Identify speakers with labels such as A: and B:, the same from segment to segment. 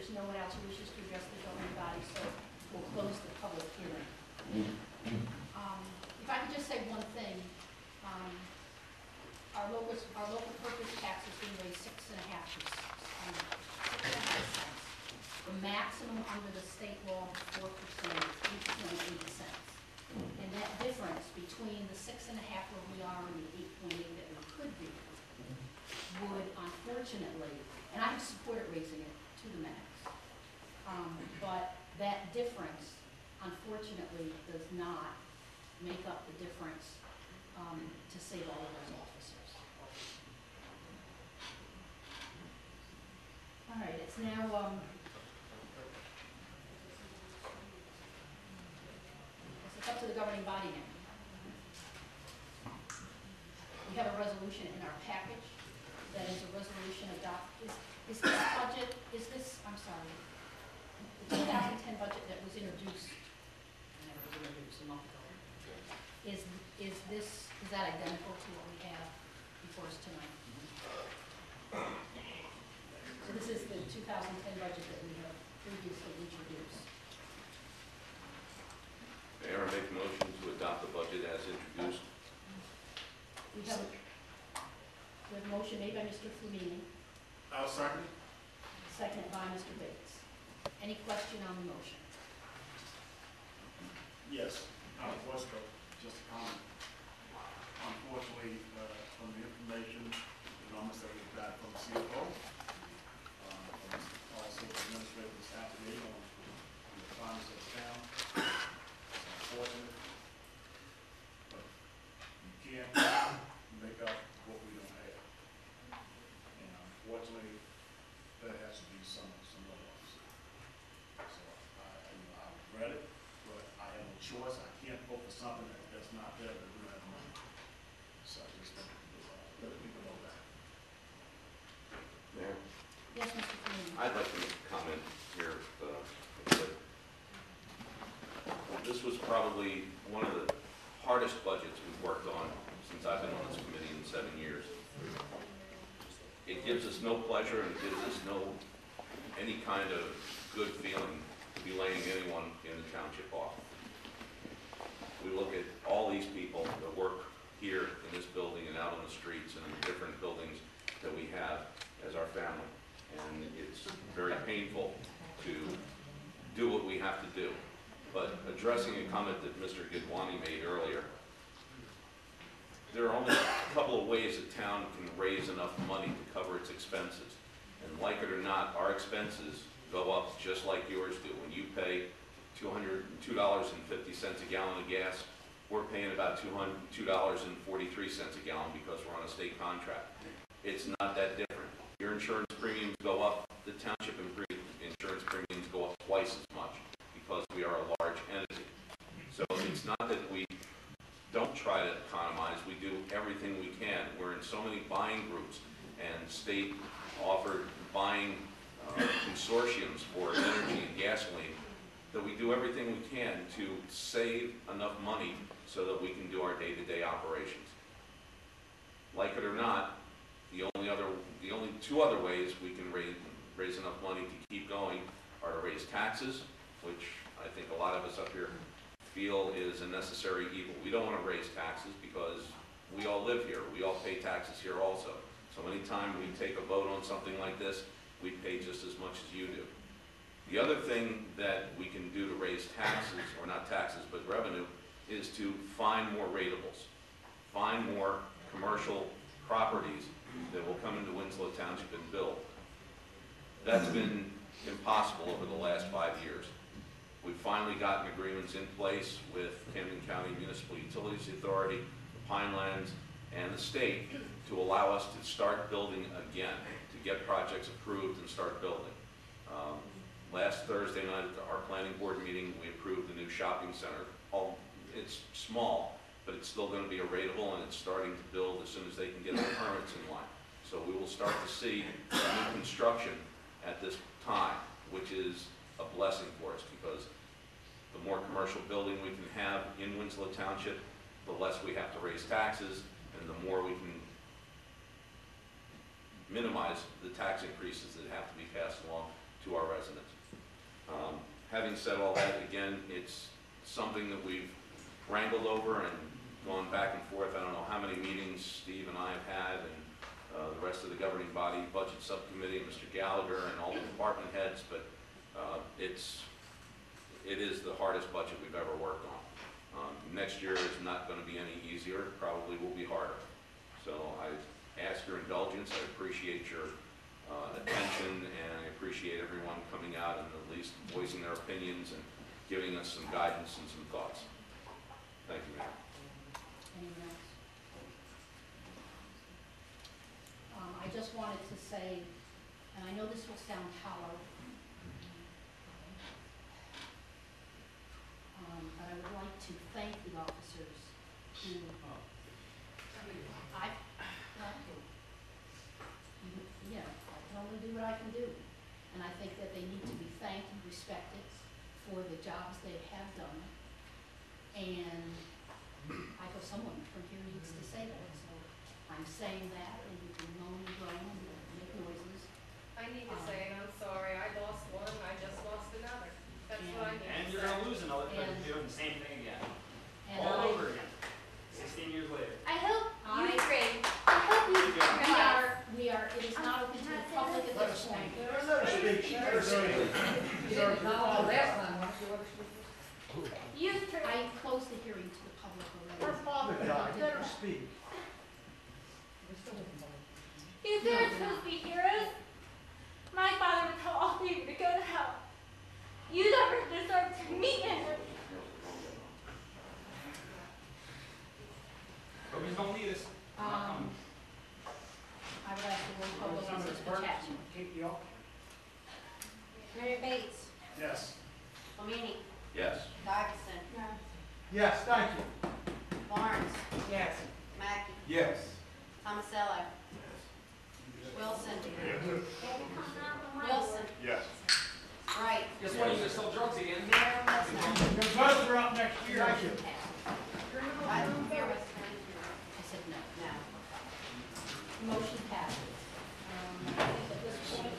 A: there's no one else who wishes to address the governing body, so we'll close the public hearing. If I could just say one thing, our local purpose tax is being raised 6.5%. The maximum under the state law is 4%, 8.8 cents. And that difference between the 6.5 where we are and the 8.8 that we could be would unfortunately, and I support it raising it to the max, but that difference unfortunately does not make up the difference to save all of those officers. All right, it's now it's up to the governing body now. We have a resolution in our package that is a resolution adopted. Is this budget, I'm sorry, the 2010 budget that was introduced, a month ago, is that identical to what we have before us tonight? So this is the 2010 budget that we have previously introduced.
B: Mayor, I make a motion to adopt the budget as introduced.
A: We have a motion made by Mr. Flamini.
C: I'll second.
A: Seconded by Mr. Bates. Any question on the motion?
C: Yes. Just a comment. Unfortunately, from the information and almost that we got from CFO, also the administrative staff today on the funds of the town, it's unfortunate, but you can't make up what we don't have. And unfortunately, there has to be some layoffs. So I read it, but I have no choice. I can't vote for something that's not there that we don't have money. So I just want to let people know that.
B: Mayor?
A: Yes, Mr. Flamini.
B: I'd like to make a comment here. This was probably one of the hardest budgets we've worked on since I've been on this committee in 7 years. It gives us no pleasure and it gives us any kind of good feeling to be laying anyone in the township off. We look at all these people that work here in this building and out on the streets and in the different buildings that we have as our family. And it's very painful to do what we have to do. But addressing a comment that Mr. Gidwani made earlier, there are only a couple of ways a town can raise enough money to cover its expenses. And like it or not, our expenses go up just like yours do. When you pay $202.50 a gallon of gas, we're paying about $2.43 a gallon because we're on a state contract. It's not that different. Your insurance premiums go up, the township insurance premiums go up twice as much because we are a large entity. So it's not that we don't try to economize, we do everything we can. We're in so many buying groups and state offered buying consortiums for energy and gasoline that we do everything we can to save enough money so that we can do our day-to-day operations. Like it or not, the only two other ways we can raise enough money to keep going are to raise taxes, which I think a lot of us up here feel is a necessary evil. We don't want to raise taxes because we all live here. We all pay taxes here also. So anytime we take a vote on something like this, we pay just as much as you do. The other thing that we can do to raise taxes, or not taxes, but revenue, is to find more rateables. Find more commercial properties that will come into Winslow Township and build. That's been impossible over the last 5 years. We've finally gotten agreements in place with Camden County Municipal Utilities Authority, the Pinelands, and the state to allow us to start building again, to get projects approved and start building. Last Thursday night at our planning board meeting, we approved the new shopping center. It's small, but it's still going to be a rateable, and it's starting to build as soon as they can get the permits in line. So we will start to see new construction at this time, which is a blessing for us, because the more commercial building we can have in Winslow Township, the less we have to raise taxes, and the more we can minimize the tax increases that have to be passed along to our residents. Having said all that, again, it's something that we've wrangled over and gone back and forth. I don't know how many meetings Steve and I have had, and the rest of the governing body, budget subcommittee, Mr. Gallagher, and all the department heads, but it is the hardest budget we've ever worked on. Next year is not going to be any easier. It probably will be harder. So I ask your indulgence. I appreciate your attention, and I appreciate everyone coming out and at least voicing their opinions and giving us some guidance and some thoughts. Thank you, Mayor.
A: Anyone else? I just wanted to say, and I know this will sound hollow, but I would like to thank the officers who I can only do what I can do. And I think that they need to be thanked and respected for the jobs they have done. And I hope someone from here needs to say that. So I'm saying that, and you can moan and groan and make noises.
D: I need to say, and I'm sorry, I lost one, I just lost another. That's what I need to say.
E: And you're gonna lose another because you're doing the same thing again.
A: And
E: All
A: I-
E: over again. 16 years later.
D: I hope you agree.
A: we are, it is not open to the public at this point. I closed the hearing to the public already.
D: You parents supposed to be heroes. My father would tell all of you to go to hell. You never deserve to meet him.
E: Hope you don't need us.
A: I would ask the roll call vote on Mr. Chapman.
F: Mayor Bates,
C: Yes.
F: Flamini,
B: Yes.
F: Dodson,
G: Yes, thank you.
F: Barnes,
G: Yes.
F: Mackey,
G: Yes.
F: Tomasello, Wilson, Wilson,
C: Yes.
F: Wright,
E: Guess what? You just sell drugs again.
F: Mayor Westner.
G: Your votes are up next year. Thank you.
F: I don't hear Westner.
A: I said no.
F: No.
A: Motion passes. I think at this point,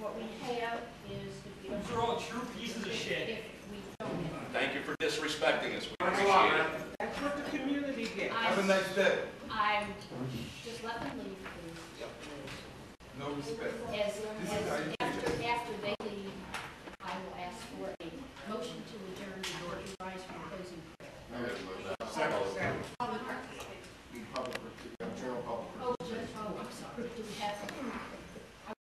A: what we have is if we don't.
E: Those are all true pieces of shit.
A: If we don't.
B: Thank you for disrespecting us. We
G: Thanks a
B: appreciate
G: lot,
B: it.
G: man.
H: That's what the community gets.
G: Have a nice day.
A: I'm, just let them leave, please.
G: No respect.
A: After they leave, I will ask for a motion to adjourn before you rise from closing prayer.
C: Second.